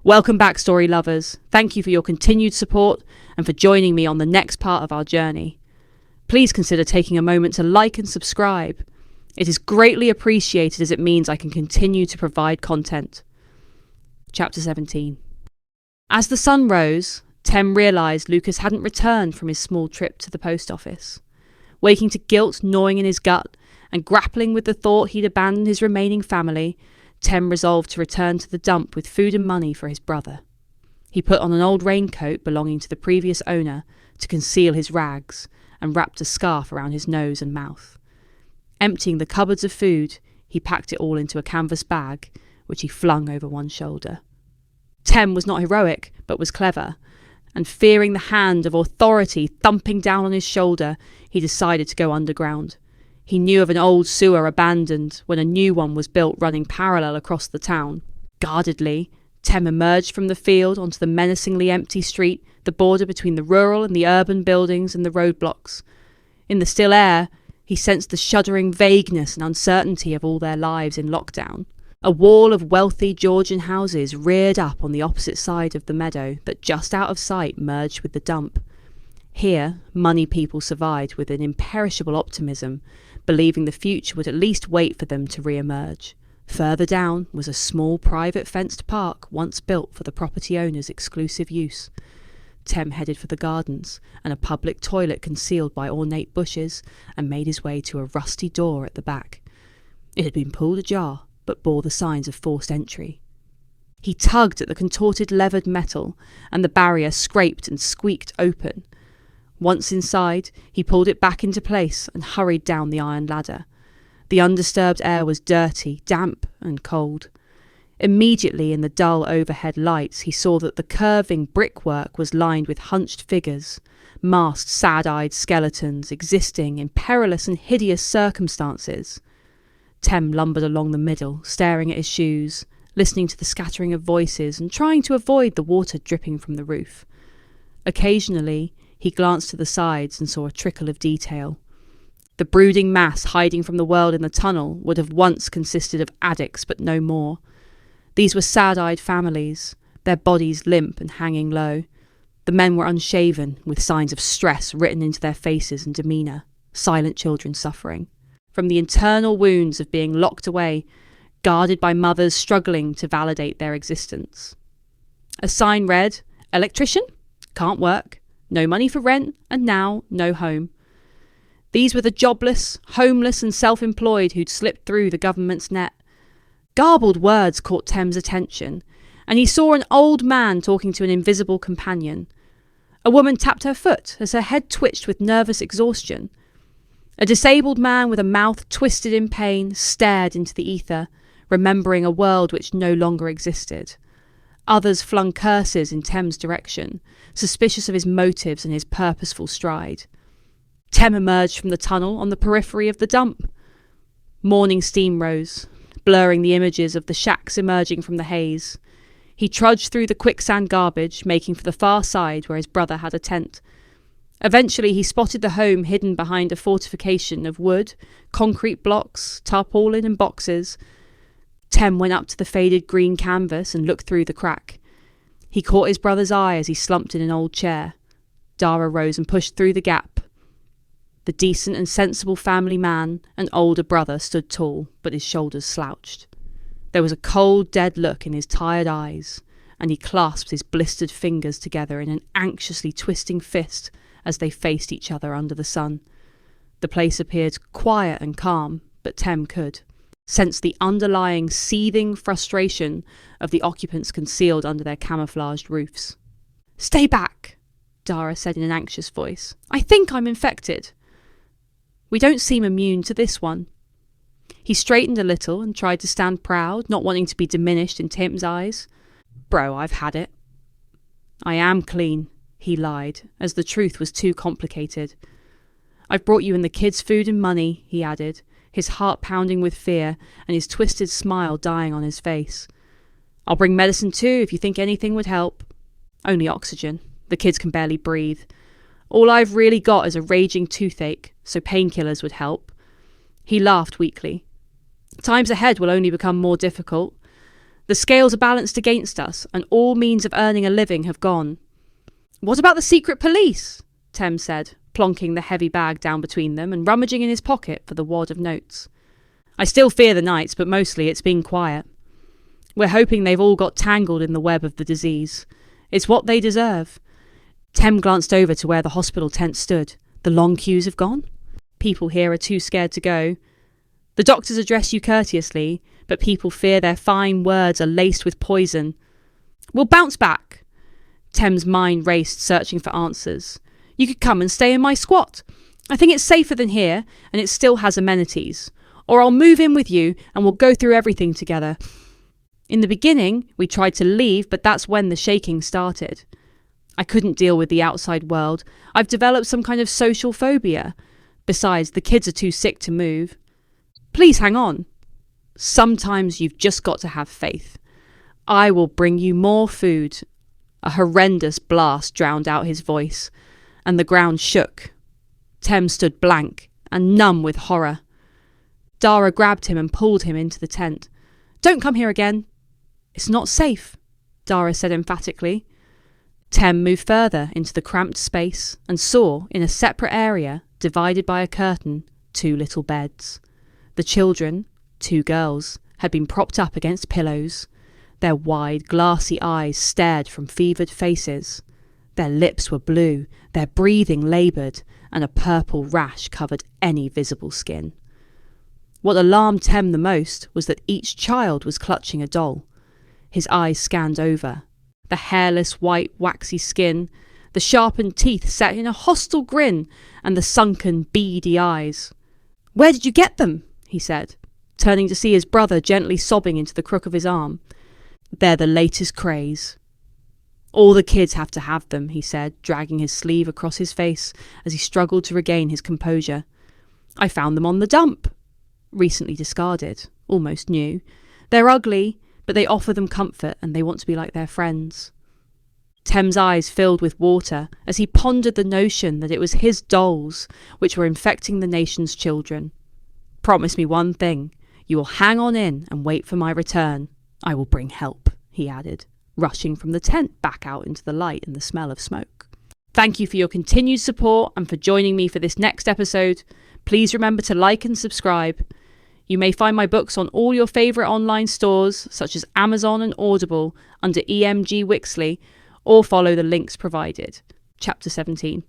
Welcome back, story lovers. Thank you for your continued support and for joining me on the next part of our journey. Please consider taking a moment to like and subscribe. It is greatly appreciated as it means I can continue to provide content. Chapter 17. As the sun rose, Tem realised Lucas hadn't returned from his small trip to the post office. Waking to guilt gnawing in his gut and grappling with the thought he'd abandoned his remaining family, Tem resolved to return to the dump with food and money for his brother. He put on an old raincoat belonging to the previous owner to conceal his rags and wrapped a scarf around his nose and mouth. Emptying the cupboards of food, he packed it all into a canvas bag, which he flung over one shoulder. Tem was not heroic, but was clever, and fearing the hand of authority thumping down on his shoulder, he decided to go underground. He knew of an old sewer abandoned when a new one was built running parallel across the town. Guardedly, Tem emerged from the field onto the menacingly empty street, the border between the rural and the urban buildings and the roadblocks. In the still air, he sensed the shuddering vagueness and uncertainty of all their lives in lockdown. A wall of wealthy Georgian houses reared up on the opposite side of the meadow that just out of sight merged with the dump. Here, money people survived with an imperishable optimism, believing the future would at least wait for them to re-emerge. Further down was a small private fenced park once built for the property owner's exclusive use. Tem headed for the gardens and a public toilet concealed by ornate bushes and made his way to a rusty door at the back. It had been pulled ajar, but bore the signs of forced entry. He tugged at the contorted levered metal, and the barrier scraped and squeaked open. Once inside, he pulled it back into place and hurried down the iron ladder. The undisturbed air was dirty, damp, and cold. Immediately in the dull overhead lights, he saw that the curving brickwork was lined with hunched figures, masked, sad-eyed skeletons existing in perilous and hideous circumstances. Tem lumbered along the middle, staring at his shoes, listening to the scattering of voices and trying to avoid the water dripping from the roof. Occasionally, he glanced to the sides and saw a trickle of detail. The brooding mass hiding from the world in the tunnel would have once consisted of addicts, but no more. These were sad-eyed families, their bodies limp and hanging low. The men were unshaven, with signs of stress written into their faces and demeanour, silent children suffering from the internal wounds of being locked away, guarded by mothers struggling to validate their existence. A sign read, "Electrician? Can't work. No money for rent, and now no home." These were the jobless, homeless and self-employed who'd slipped through the government's net. Garbled words caught Tem's attention, and he saw an old man talking to an invisible companion. A woman tapped her foot as her head twitched with nervous exhaustion. A disabled man with a mouth twisted in pain stared into the ether, remembering a world which no longer existed. Others flung curses in Tem's direction, suspicious of his motives and his purposeful stride. Tem emerged from the tunnel on the periphery of the dump. Morning steam rose, blurring the images of the shacks emerging from the haze. He trudged through the quicksand garbage, making for the far side where his brother had a tent. Eventually he spotted the home hidden behind a fortification of wood, concrete blocks, tarpaulin and boxes. Tem went up to the faded green canvas and looked through the crack. He caught his brother's eye as he slumped in an old chair. Dara rose and pushed through the gap. The decent and sensible family man, an older brother, stood tall, but his shoulders slouched. There was a cold, dead look in his tired eyes, and he clasped his blistered fingers together in an anxiously twisting fist as they faced each other under the sun. The place appeared quiet and calm, but Tem could sense the underlying, seething frustration of the occupants concealed under their camouflaged roofs. "Stay back," Dara said in an anxious voice. "I think I'm infected." "We don't seem immune to this one." He straightened a little and tried to stand proud, not wanting to be diminished in Tim's eyes. "Bro, I've had it." "I am clean," he lied, as the truth was too complicated. "I've brought you in the kids' food and money," he added, his heart pounding with fear and his twisted smile dying on his face. "I'll bring medicine too if you think anything would help." "Only oxygen. The kids can barely breathe. All I've really got is a raging toothache, so painkillers would help." He laughed weakly. "Times ahead will only become more difficult. The scales are balanced against us, and all means of earning a living have gone. What about the secret police? Tem said, plonking the heavy bag down between them and rummaging in his pocket for the wad of notes. I still fear the nights, but mostly it's been quiet. We're hoping they've all got tangled in the web of the disease. It's what they deserve. Tem glanced over to where the hospital tent stood. The long queues have gone? People here are too scared to go. The doctors address you courteously, but people fear their fine words are laced with poison. We'll bounce back. Tem's mind raced, searching for answers. You could come and stay in my squat. I think it's safer than here, and it still has amenities. Or I'll move in with you, and we'll go through everything together. In the beginning, we tried to leave, but that's when the shaking started. I couldn't deal with the outside world. I've developed some kind of social phobia. Besides, the kids are too sick to move. Please hang on. Sometimes you've just got to have faith. I will bring you more food. A horrendous blast drowned out his voice, and the ground shook. Tem stood blank and numb with horror. Dara grabbed him and pulled him into the tent. Don't come here again. It's not safe, Dara said emphatically. Tem moved further into the cramped space and saw, in a separate area, divided by a curtain, 2 little beds. The children, 2 girls, had been propped up against pillows. Their wide, glassy eyes stared from fevered faces. Their lips were blue, their breathing laboured, and a purple rash covered any visible skin. What alarmed Tem the most was that each child was clutching a doll. His eyes scanned over. The hairless, white, waxy skin, the sharpened teeth set in a hostile grin, and the sunken, beady eyes. Where did you get them? He said, turning to see his brother gently sobbing into the crook of his arm. They're the latest craze. All the kids have to have them, he said, dragging his sleeve across his face as he struggled to regain his composure. I found them on the dump. Recently discarded, almost new. They're ugly, but they offer them comfort and they want to be like their friends. Tem's eyes filled with water as he pondered the notion that it was his dolls which were infecting the nation's children. Promise me one thing. You will hang on in and wait for my return. I will bring help, he added, rushing from the tent back out into the light and the smell of smoke. Thank you for your continued support and for joining me for this next episode. Please remember to like and subscribe. You may find my books on all your favourite online stores, such as Amazon and Audible, under EMG Wixley, or follow the links provided. Chapter 17.